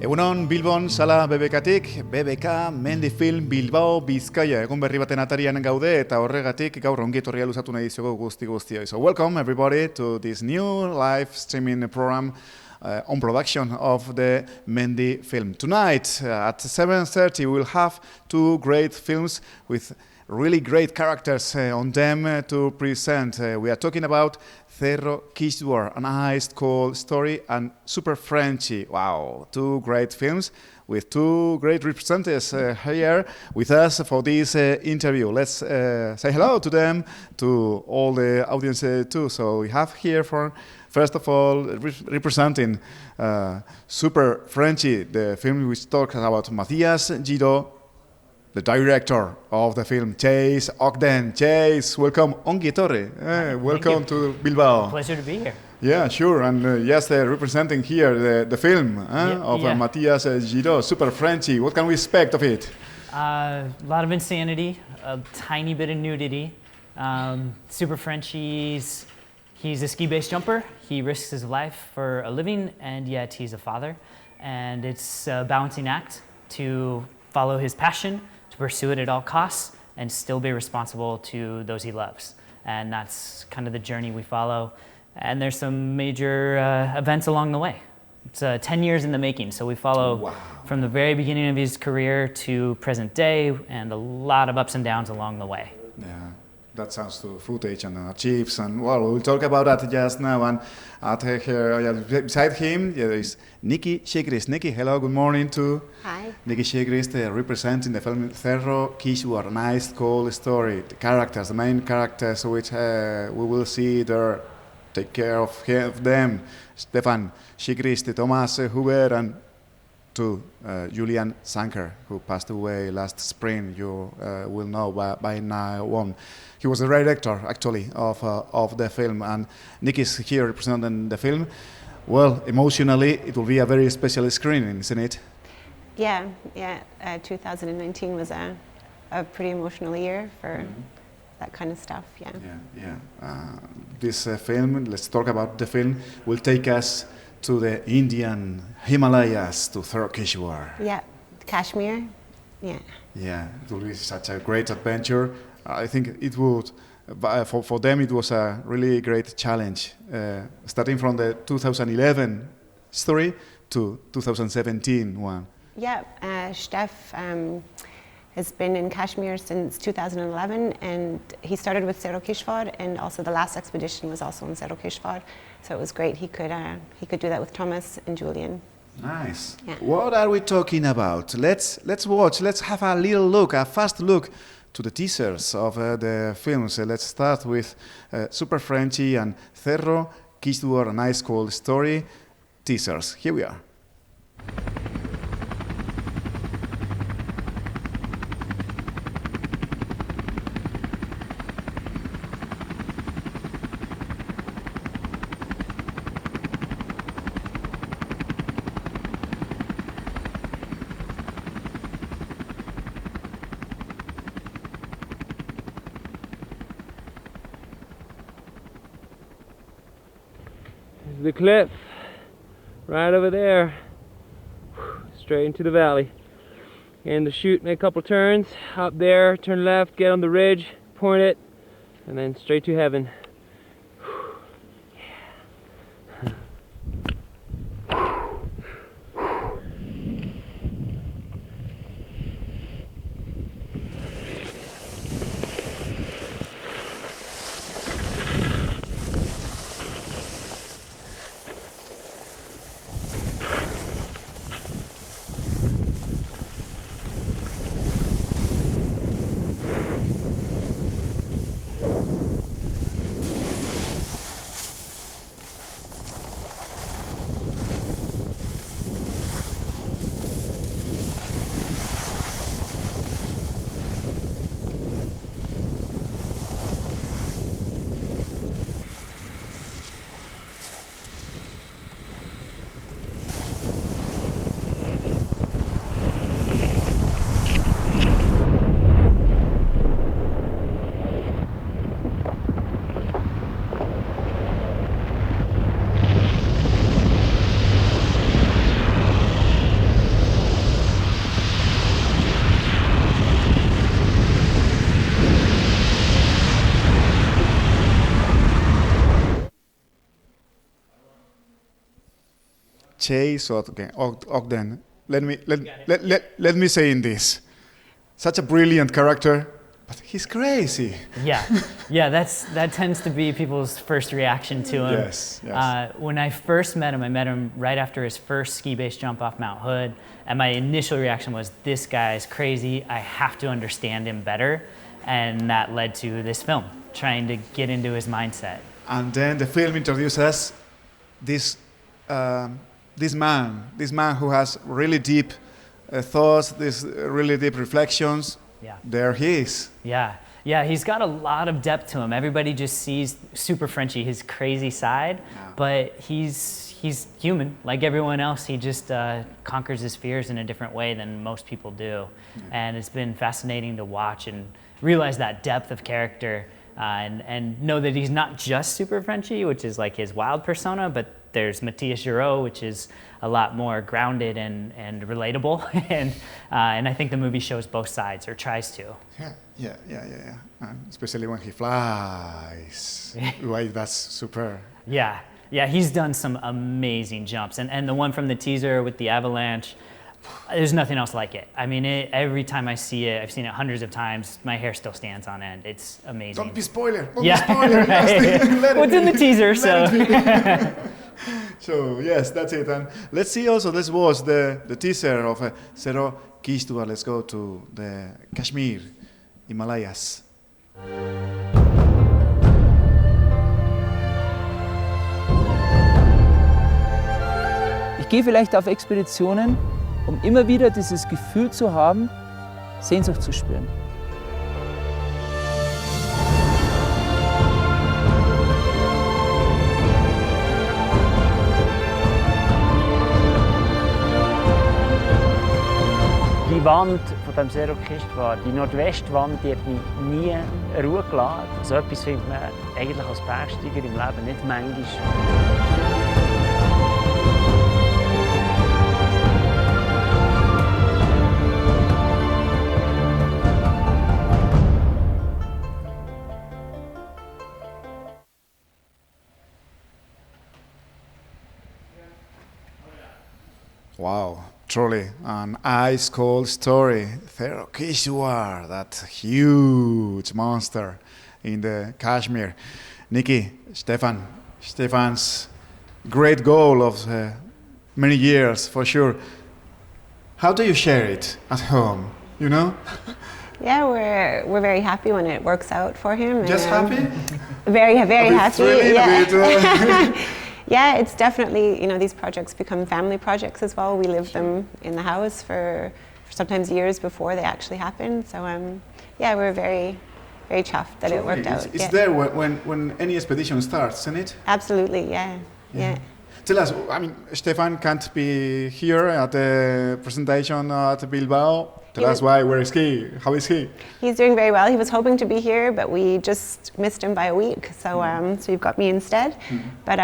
Egunon, Bilbon, sala BBK-tik, BBK, Mendi Film, Bilbao, Bizkaia, egun berri baten atarian gaude, eta horregatik gaur ongi etorria luzatu nahi dizugu guzti. So welcome everybody to this new live streaming program on production of the Mendi film. Tonight at 7:30 we will have two great films with really great characters on them to present. We are talking about Keister, an ice cold story, and Super Frenchy. Wow, two great films with two great representatives here with us for this interview. Let's say hello to them, to all the audience too. So we have here first of all, representing Super Frenchy, the film which talks about Matthias Euro, the director of the film, Odgen. Chase, welcome. Ongi etorri. Welcome to Bilbao. Pleasure to be here. Yeah, sure. And yes, representing here the film of Matthias Euro, Super Frenchy. What can we expect of it? A lot of insanity, a tiny bit of nudity. Super Frenchy's, he's a ski-based jumper. He risks his life for a living, and yet he's a father. And it's a balancing act to follow his passion, to pursue it at all costs, and still be responsible to those he loves. And that's kind of the journey we follow. And there's some major events along the way. It's 10 years in the making, so we follow from the very beginning of his career to present day, and a lot of ups and downs along the way. Yeah, that sounds to footage and achievements, and well, we'll talk about that just now. And here, beside him, there is Nicky Siegrist. Niki, hello, good morning too. Hi. Nicky Siegrist representing the film Keister, an ice cold story. The characters, the main characters, which we will see there. Take care of them. Stefan, Siegrist, Thomas Huber, and Julian Sanker, who passed away last spring. You will know by now. He was the director, actually, of the film, and Nick is here representing the film. Well, emotionally, it will be a very special screening, isn't it? Yeah. 2019 was a pretty emotional year for that kind of stuff. This film, let's talk about the film, will take us to the Indian Himalayas, to Keister. Yeah, Kashmir. Yeah. Yeah, it will be such a great adventure. I think it would, for them, it was a really great challenge, starting from the 2011 story to 2017 one. Yeah, Steph has been in Kashmir since 2011, and he started with Keister, and also the last expedition was also in Keister. So it was great. He could do that with Thomas and Julian. Nice. Yeah. What are we talking about? Let's watch. Let's have a little look, a fast look to the teasers of the films. Let's start with Super Frenchy and Keister, an ice cold story. Teasers. Here we are. The cliff right over there, straight into the valley, and the chute, make a couple turns up there, turn left, get on the ridge, point it, and then straight to heaven. Chase Ogden. Let me say in this. Such a brilliant character, but he's crazy. Yeah, that tends to be people's first reaction to him. Yes. When I first met him right after his first ski base jump off Mount Hood, and my initial reaction was, this guy's crazy, I have to understand him better, and that led to this film, trying to get into his mindset. And then the film introduces this man who has really deep thoughts, these really deep reflections. Yeah. There he is. Yeah, he's got a lot of depth to him. Everybody just sees Super Frenchie, his crazy side, but he's human. Like everyone else, he just conquers his fears in a different way than most people do. And it's been fascinating to watch and realize that depth of character and know that he's not just Super Frenchie, which is like his wild persona, but there's Matthias Euro, which is a lot more grounded and relatable, and I think the movie shows both sides, or tries to. Yeah. And especially when he flies, like that's super. Yeah, he's done some amazing jumps, and the one from the teaser with the avalanche, there's nothing else like it. I mean, every time I see it, I've seen it hundreds of times, my hair still stands on end. It's amazing. Don't be spoiler. Right. What's in the teaser, so. So yes, that's it. And let's see also, let's watch the teaser of Zero Keister. Let's go to the Kashmir, Himalayas. Ich gehe vielleicht auf Expeditionen, um immer wieder dieses Gefühl zu haben, Sehnsucht zu spüren. Die Wand von dem Zero Keister, die Nordwestwand, die hat mich nie Ruhe gelassen. So etwas findet man eigentlich als Bergsteiger im Leben nicht manchmal. Wow, truly an ice-cold story. Zero Keister, that huge monster in the Kashmir. Niki, Stefan's great goal of many years, for sure. How do you share it at home, you know? Yeah, we're very happy when it works out for him. Just happy? Very happy. Thrilling, Yeah, it's definitely, these projects become family projects as well. We live them in the house for sometimes years before they actually happen. So we're very chuffed that it worked out. It's there when any expedition starts, isn't it? Absolutely, yeah. Tell us, I mean, Stefan can't be here at the presentation at Bilbao. Tell us why, where is he? How is he? He's doing very well. He was hoping to be here, but we just missed him by a week. So so you've got me instead. But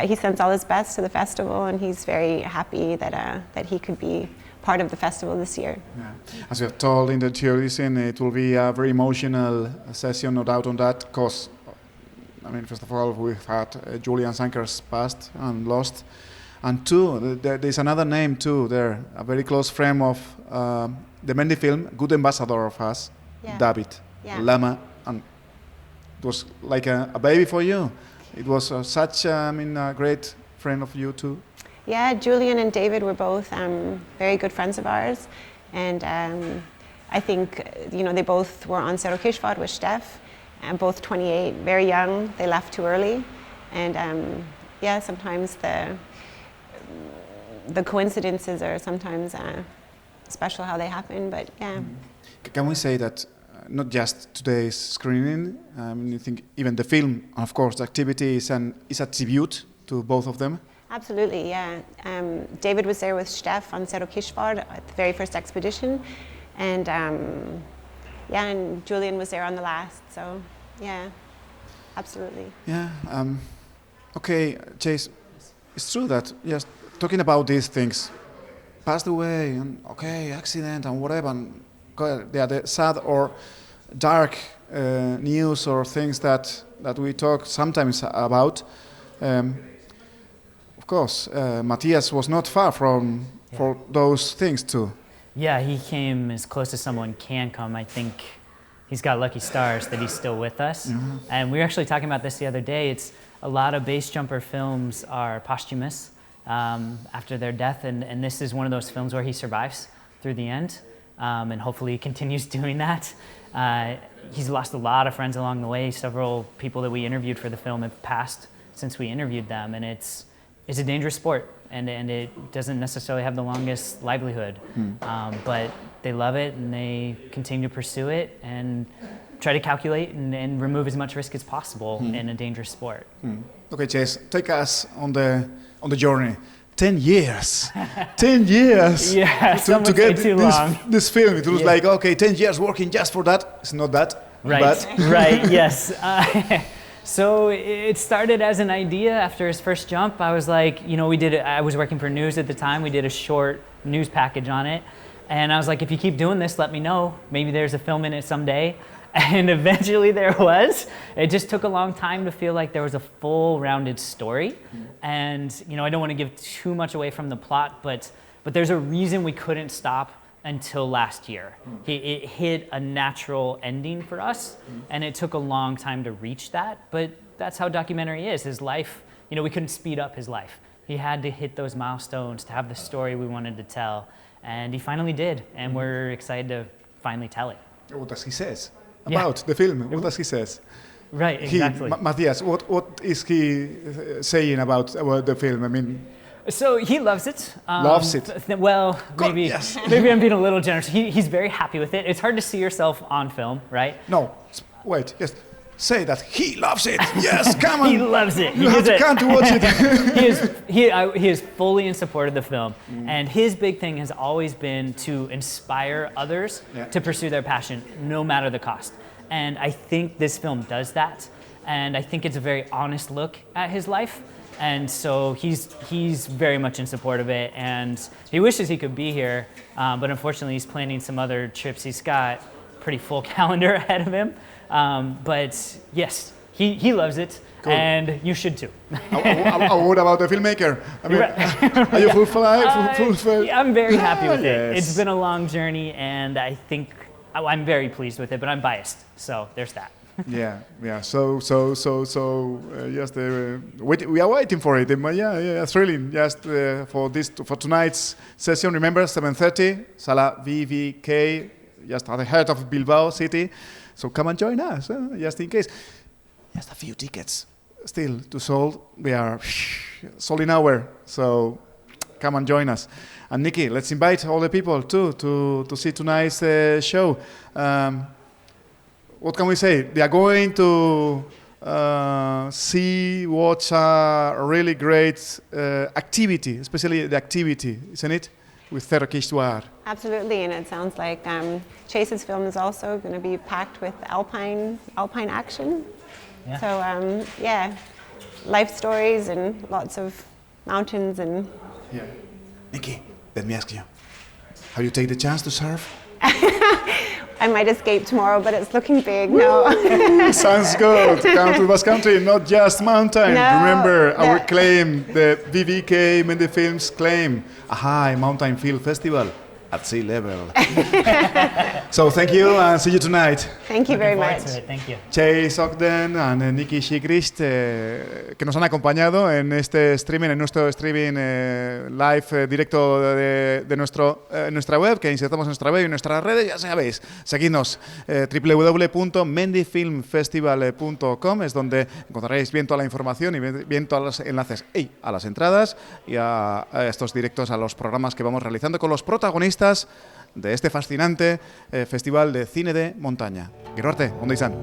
he sends all his best to the festival, and he's very happy that he could be part of the festival this year. Yeah. As we have told in the tourism, it will be a very emotional session, no doubt on that, because, I mean, first of all, we've had Julian Sankers passed and lost. And two, there's another name too there, a very close friend of the Mendi film, good ambassador of us, David Lama, and it was like a baby for you. It was such a great friend of you too. Yeah, Julian and David were both very good friends of ours, and I think they both were on Zero Keister with Steph, and both 28, very young. They left too early, and sometimes the coincidences are sometimes special how they happen, but yeah. Can we say that not just today's screening, I think even the film, of course, the activity is a tribute to both of them? Absolutely, yeah. David was there with Steph on Zero Keister at the very first expedition, and and Julian was there on the last, so yeah, absolutely. Yeah, okay, Chase, it's true that, yes, talking about these things, passed away, and okay, accident and whatever, and they are the sad or dark news or things that we talk sometimes about. Of course, Matthias was not far from for those things too. Yeah, he came as close as someone can come. I think he's got lucky stars that he's still with us. And we were actually talking about this the other day. It's a lot of base jumper films are posthumous after their death, and this is one of those films where he survives through the end, and hopefully he continues doing that. He's lost a lot of friends along the way. Several people that we interviewed for the film have passed since we interviewed them, and it's a dangerous sport, and it doesn't necessarily have the longest livelihood, but they love it and they continue to pursue it and try to calculate and remove as much risk as possible in a dangerous sport. Okay, Chase, take us on the journey. 10 years. 10 years. Yeah, to get too long. This film. It was like, okay, 10 years working just for that. It's not that. Right, but right, yes. So it started as an idea after his first jump. I was like, I was working for news at the time. We did a short news package on it. And I was like, if you keep doing this, let me know. Maybe there's a film in it someday. And eventually there was. It just took a long time to feel like there was a full rounded story. And I don't want to give too much away from the plot, but there's a reason we couldn't stop until last year. It hit a natural ending for us, and it took a long time to reach that, but that's how documentary is. His life, we couldn't speed up his life. He had to hit those milestones to have the story we wanted to tell, and he finally did, and we're excited to finally tell it. What does he says about the film? What does he says? Right, exactly. Matthias, what is he saying about the film? I mean, so he loves it. Loves it. Well, maybe Yes. maybe I'm being a little generous. He's very happy with it. It's hard to see yourself on film, right? No, wait, yes. Say that he loves it. Yes, come on. He loves it. You have to come to watch it. He is fully in support of the film, and his big thing has always been to inspire others to pursue their passion, no matter the cost. And I think this film does that, and I think it's a very honest look at his life. And so he's very much in support of it, and he wishes he could be here, but unfortunately he's planning some other trips. He's got a pretty full calendar ahead of him, but yes, he loves it, cool. And you should too. What about the filmmaker? I mean, are you fulfilled? Yeah, I'm very happy with it. Yes. It's been a long journey, and I think I'm very pleased with it, but I'm biased, so there's that. Yeah. So yes, we are waiting for it. Yeah, thrilling. Just for tonight's session. Remember, 7:30, Sala VVK, just at the heart of Bilbao city. So come and join us, just in case. Just a few tickets still to sold. We are sold in hour. So come and join us. And Niki, let's invite all the people too to see tonight's show. What can we say? They are going to watch a really great activity, especially the activity, isn't it? With Keister. Absolutely, and it sounds like Chase's film is also going to be packed with alpine action. Yeah. So life stories and lots of mountains and. Yeah. Niki, let me ask you: how you take the chance to surf? I might escape tomorrow, but it's looking big. No. Sounds good. Come to Basque Country, not just mountain. No, remember our claim, the VVK Mendi Films claim, a high mountain film festival at sea level. So thank you and see you tonight. Thank you very much. Thank you. Chase, Odgen and Nicky Siegrist, que nos han acompañado en este streaming, en nuestro streaming live directo de nuestra web, que insertamos en nuestra web y en nuestras redes, ya sabéis, seguidnos, www.mendifilmfestival.com, es donde encontraréis bien toda la información y bien todos los enlaces a las entradas y a estos directos, a los programas que vamos realizando con los protagonistas de este fascinante festival de cine de montaña. Gero arte, ondo izan.